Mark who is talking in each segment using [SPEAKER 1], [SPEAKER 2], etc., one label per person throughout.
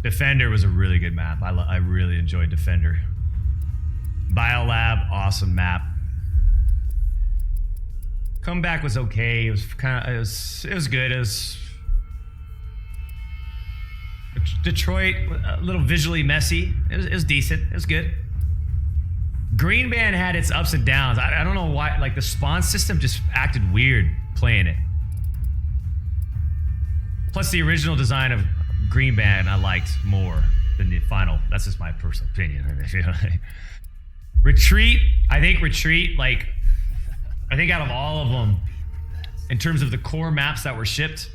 [SPEAKER 1] Defender was a really good map. I really enjoyed Defender. Biolab, awesome map. Comeback was okay. It was kind of it was good. It was Detroit, a little visually messy. It was decent. It was good. Green Band had its ups and downs. I don't know why. Like the spawn system just acted weird playing it. Plus the original design of Green Band I liked more than the final. That's just my personal opinion. Retreat, I think Retreat, like, I think out of all of them, in terms of the core maps that were shipped,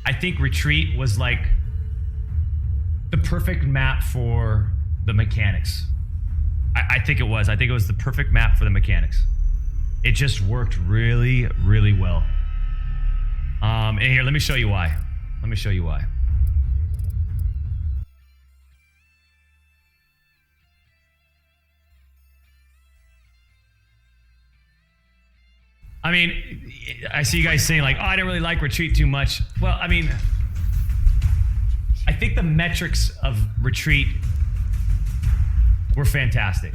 [SPEAKER 1] I think Retreat was like the perfect map for the mechanics. I think it was. I think it was the perfect map for the mechanics. It just worked really, really well. And here, let me show you why. Let me show you why. I mean, I see you guys saying like, oh, I didn't really like Retreat too much. Well, I mean, I think the metrics of Retreat were fantastic.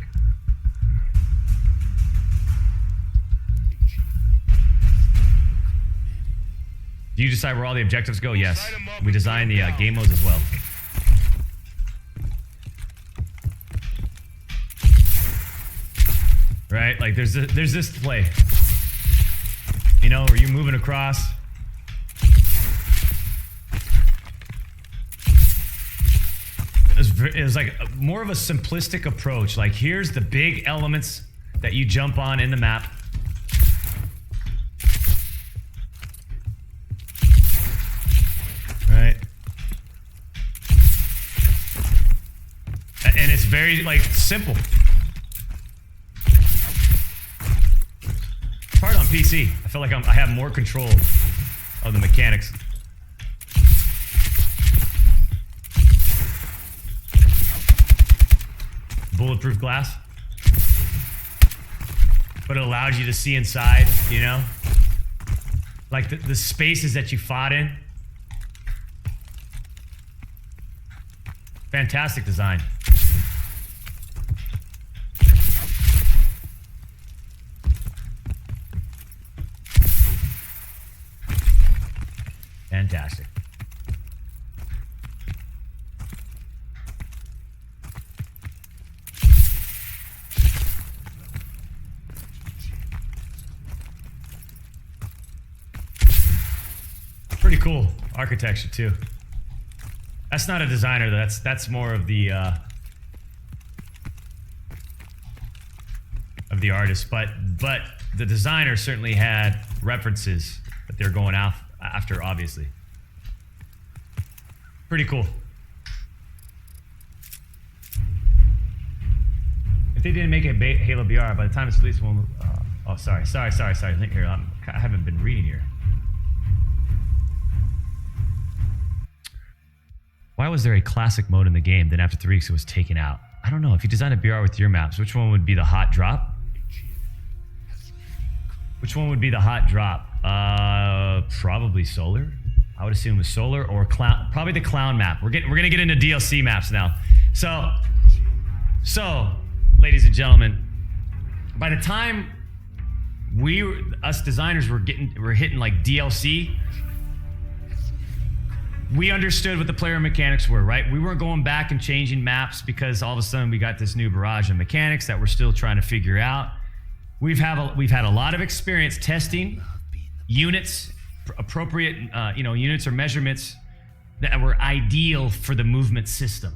[SPEAKER 1] Do you decide where all the objectives go? Yes. We design the game modes as well. Right? Like there's this play. You know, where you're moving across. It was like more of a simplistic approach. Like here's the big elements that you jump on in the map. Right. And it's very like simple. Hard on PC. I feel like I have more control of the mechanics. Bulletproof glass. But it allowed you to see inside, you know? Like the spaces that you fought in. Fantastic design. Fantastic. Pretty cool architecture too. That's not a designer, that's more of the artist, but the designer certainly had references that they're going after, obviously. Pretty cool. If they didn't make a Halo BR, by the time it's released, oh, sorry. Here, I haven't been reading here. Why was there a classic mode in the game? Then after 3 weeks, it was taken out. I don't know. If you design a BR with your maps, which one would be the hot drop? Which one would be the hot drop? Probably solar. I would assume it was solar or clown. Probably the clown map. We're gonna get into DLC maps now. So, ladies and gentlemen, by the time us designers were hitting like DLC, we understood what the player mechanics were, right? We weren't going back and changing maps because all of a sudden we got this new barrage of mechanics that we're still trying to figure out. We've had a lot of experience testing units, appropriate units or measurements that were ideal for the movement system.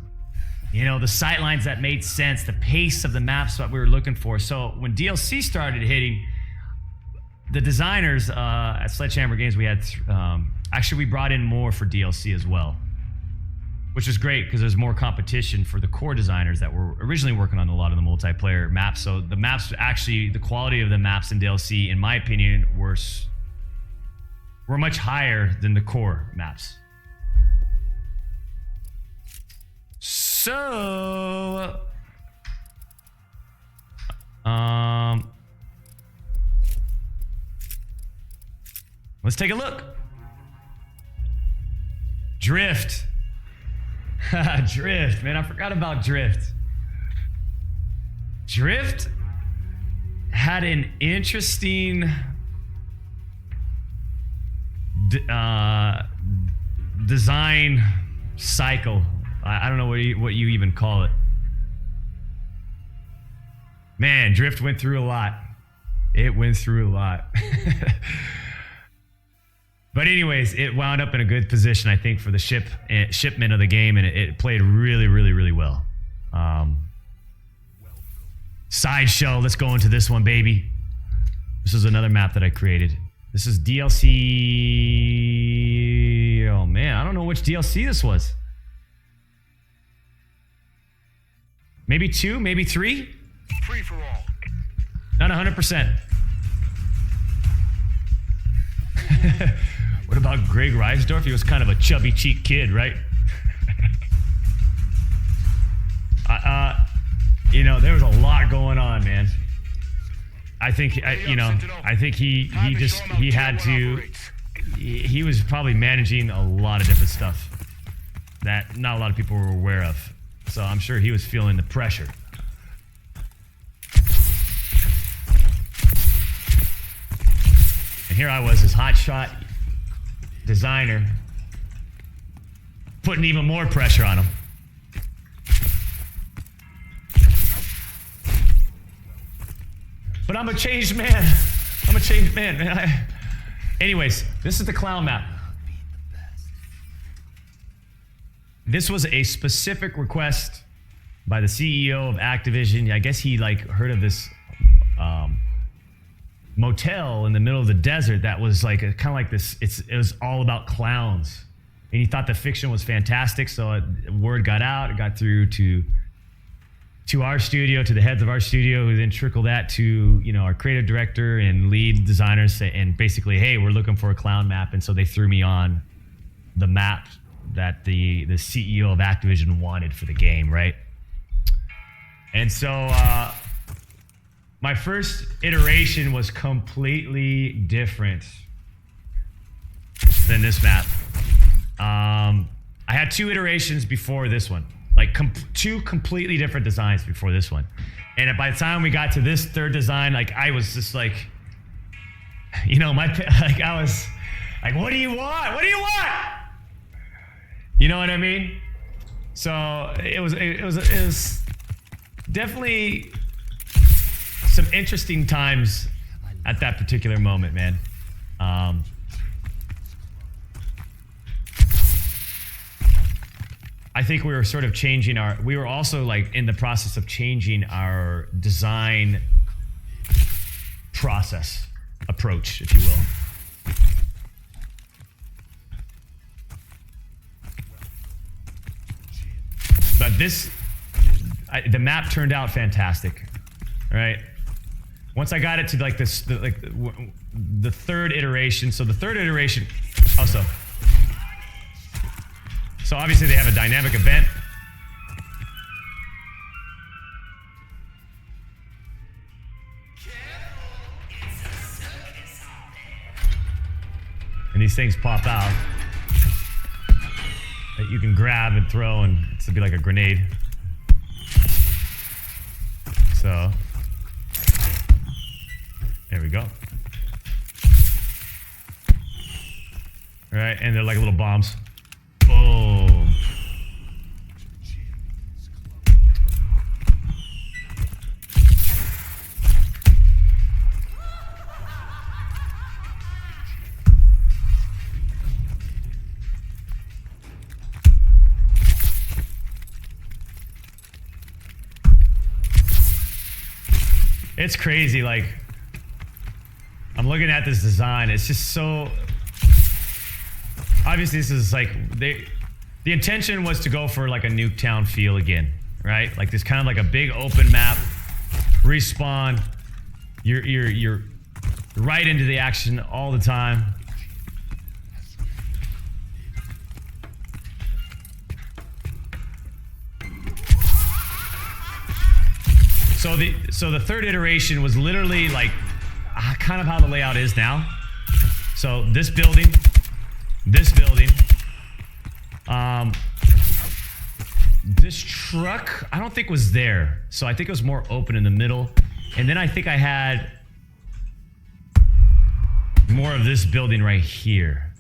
[SPEAKER 1] You know, the sight lines that made sense, the pace of the maps that we were looking for. So when DLC started hitting, the designers at Sledgehammer Games, we had actually we brought in more for DLC as well, which is great because there's more competition for the core designers that were originally working on a lot of the multiplayer maps. So the maps, actually, the quality of the maps in DLC, in my opinion, were much higher than the core maps. So, let's take a look. Drift. Drift, man. I forgot about Drift. Drift had an interesting design cycle. I don't know what you even call it. Man, Drift went through a lot. It went through a lot. But anyways, it wound up in a good position, I think, for the shipment of the game, and it played really, really, really well. Sideshow, let's go into this one, baby. This is another map that I created. This is DLC. Oh man, I don't know which DLC this was. Maybe 2, maybe 3?
[SPEAKER 2] Free for all.
[SPEAKER 1] Not 100%. What about Greg Reisdorf? He was kind of a chubby cheek kid, right? You know, there was a lot going on, man. I think, he was probably managing a lot of different stuff that not a lot of people were aware of. So I'm sure he was feeling the pressure. And here I was, this hotshot designer, putting even more pressure on him. But I'm a changed man. I'm a changed man. Anyways, this is the clown map. This was a specific request by the CEO of Activision. I guess he like heard of this motel in the middle of the desert that was like kind of like this. It was all about clowns, and he thought the fiction was fantastic. So word got out. It got through to our studio, to the heads of our studio, who then trickled that to, you know, our creative director and lead designers, and basically, hey, we're looking for a clown map. And so they threw me on the map that the CEO of Activision wanted for the game, right? And so my first iteration was completely different than this map. I had 2 iterations before this one. Like 2 completely different designs before this one. And by the time we got to this third design, like I was just like, you know, I was like, what do you want? What do you want? You know what I mean? So it was definitely some interesting times at that particular moment, man. I think we were sort of we were also like in the process of changing our design process, approach, if you will. But the map turned out fantastic, right? Once I got it to like this, the third iteration. So the third iteration also. So obviously they have a dynamic event. And these things pop out that you can grab and throw, and it's to be like a grenade. So there we go. All right, and they're like little bombs. Boom. It's crazy, like I'm looking at this design, it's just so obviously this is like the intention was to go for like a Nuketown feel again, right? Like this kind of like a big open map, respawn, you're right into the action all the time. So the third iteration was literally like kind of how the layout is now. So this building, This truck, I don't think was there. So I think it was more open in the middle. And then I think I had more of this building right here.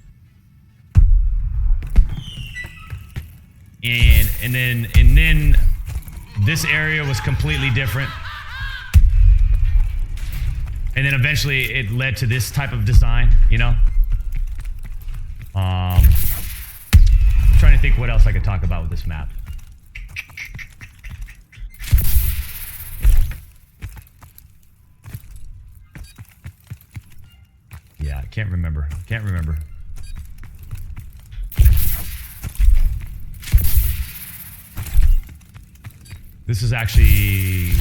[SPEAKER 1] And then this area was completely different. And then eventually it led to this type of design, you know? I'm trying to think what else I could talk about with this map. Yeah, I can't remember. Can't remember. This is actually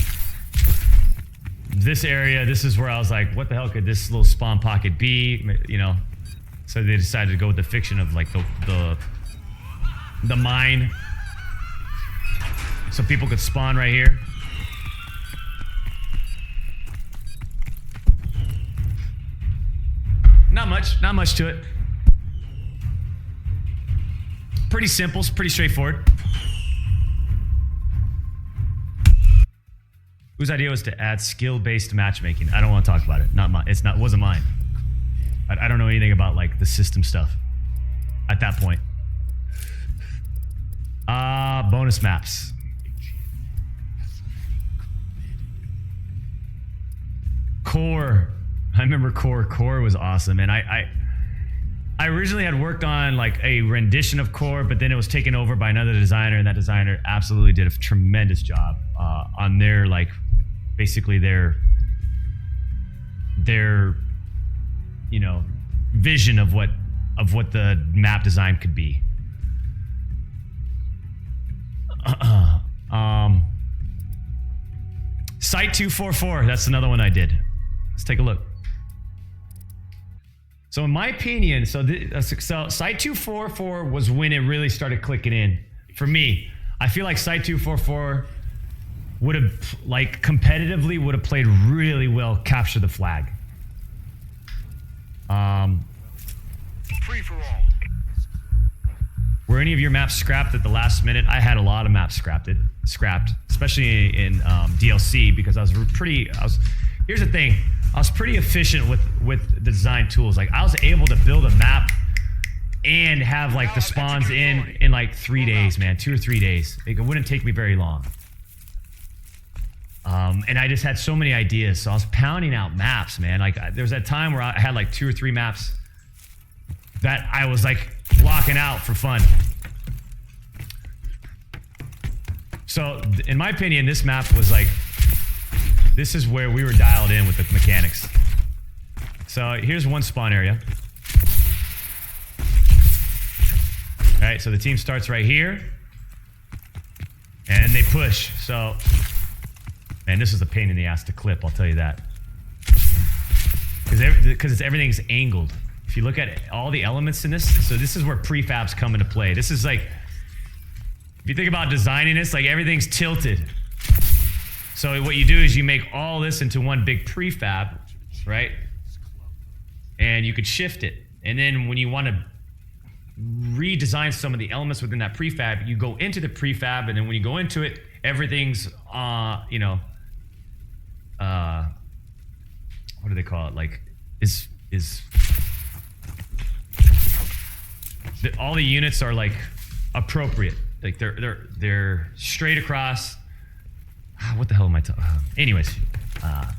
[SPEAKER 1] this area. This is where I was like, what the hell could this little spawn pocket be? You know, so they decided to go with the fiction of like the mine, so people could spawn right here. Not much to it. Pretty simple, pretty straightforward. Whose idea was to add skill-based matchmaking? I don't want to talk about it. Not mine. Wasn't mine. I don't know anything about like the system stuff at that point. Bonus maps. Core. I remember Core. Core was awesome, and I originally had worked on like a rendition of Core, but then it was taken over by another designer, and that designer absolutely did a tremendous job on their like basically their you know vision of what the map design could be. Site 244, that's another one I did. Let's take a look. So in my opinion, so Site 244 was when it really started clicking in for me. I feel like Site 244 would have, like, competitively would have played really well Capture the Flag.
[SPEAKER 2] Free for all.
[SPEAKER 1] Were any of your maps scrapped at the last minute? I had a lot of maps scrapped, especially in DLC, because here's the thing. I was pretty efficient with the design tools. Like, I was able to build a map and have like the spawns in like 3 days, man, 2 or 3 days. It wouldn't take me very long. And I just had so many ideas, so I was pounding out maps, man. Like, there was that time where I had like 2 or 3 maps that I was like blocking out for fun. So in my opinion, this map was like, this is where we were dialed in with the mechanics. So here's one spawn area. All right, so the team starts right here, and they push. So, man, this is a pain in the ass to clip, I'll tell you that. Because everything's angled. If you look at all the elements in this, so this is where prefabs come into play. This is like, if you think about designing this, like everything's tilted. So what you do is you make all this into one big prefab, right? And you could shift it. And then when you want to redesign some of the elements within that prefab, you go into the prefab, and then when you go into it, everything's, you know, what do they call it? Like, all the units are like appropriate. Like they're straight across. What the hell am I talking? Anyways, but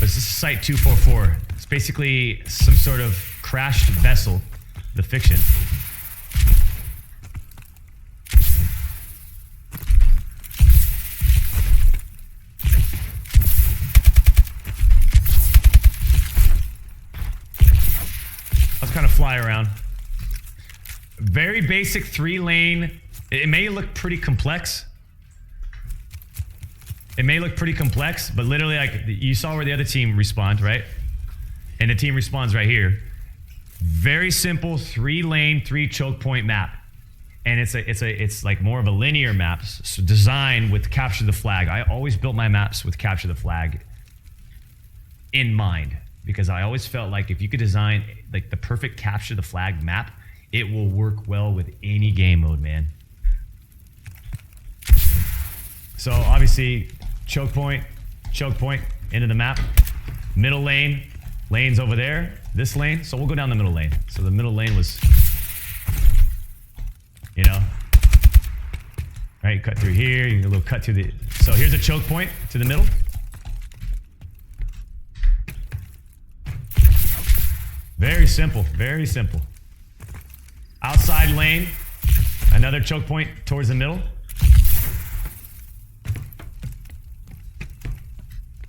[SPEAKER 1] this is Site 244. It's basically some sort of crashed vessel, the fiction. Let's kind of fly around. Very basic 3-lane. It may look pretty complex. It may look pretty complex, but literally, like, you saw where the other team respawned, right? And the team respawns right here. Very simple 3-lane, 3 choke point map. And it's like more of a linear map, so designed with Capture the Flag. I always built my maps with Capture the Flag in mind, because I always felt like if you could design like the perfect capture the flag map, it will work well with any game mode, man. So obviously, choke point, into the map. Middle lane, lane's over there. This lane, so we'll go down the middle lane. So the middle lane was, you know, right, cut through here, you get a little cut to the, so here's a choke point to the middle. Very simple, very simple. Outside lane, another choke point towards the middle.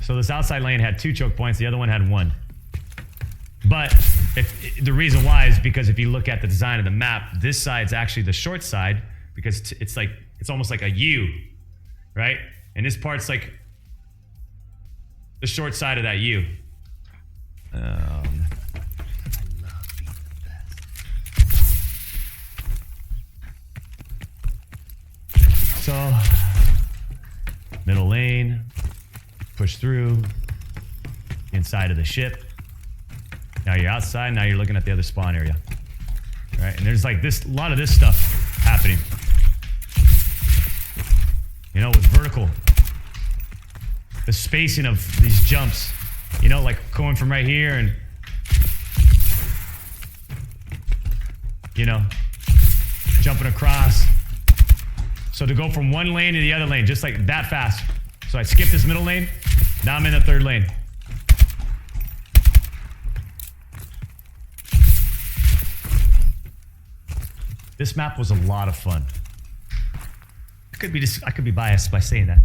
[SPEAKER 1] So this outside lane had 2 choke points, the other one had 1. But the reason why is because if you look at the design of the map, this side's actually the short side because it's almost like a U, right? And this part's like the short side of that U. So, middle lane, push through, inside of the ship. Now you're outside, now you're looking at the other spawn area. Right? And there's like this, a lot of this stuff happening. You know, with vertical. The spacing of these jumps. You know, like going from right here and, you know, jumping across. So to go from one lane to the other lane, just like that fast. So I skipped this middle lane, now I'm in the third lane. This map was a lot of fun. I could be biased by saying that.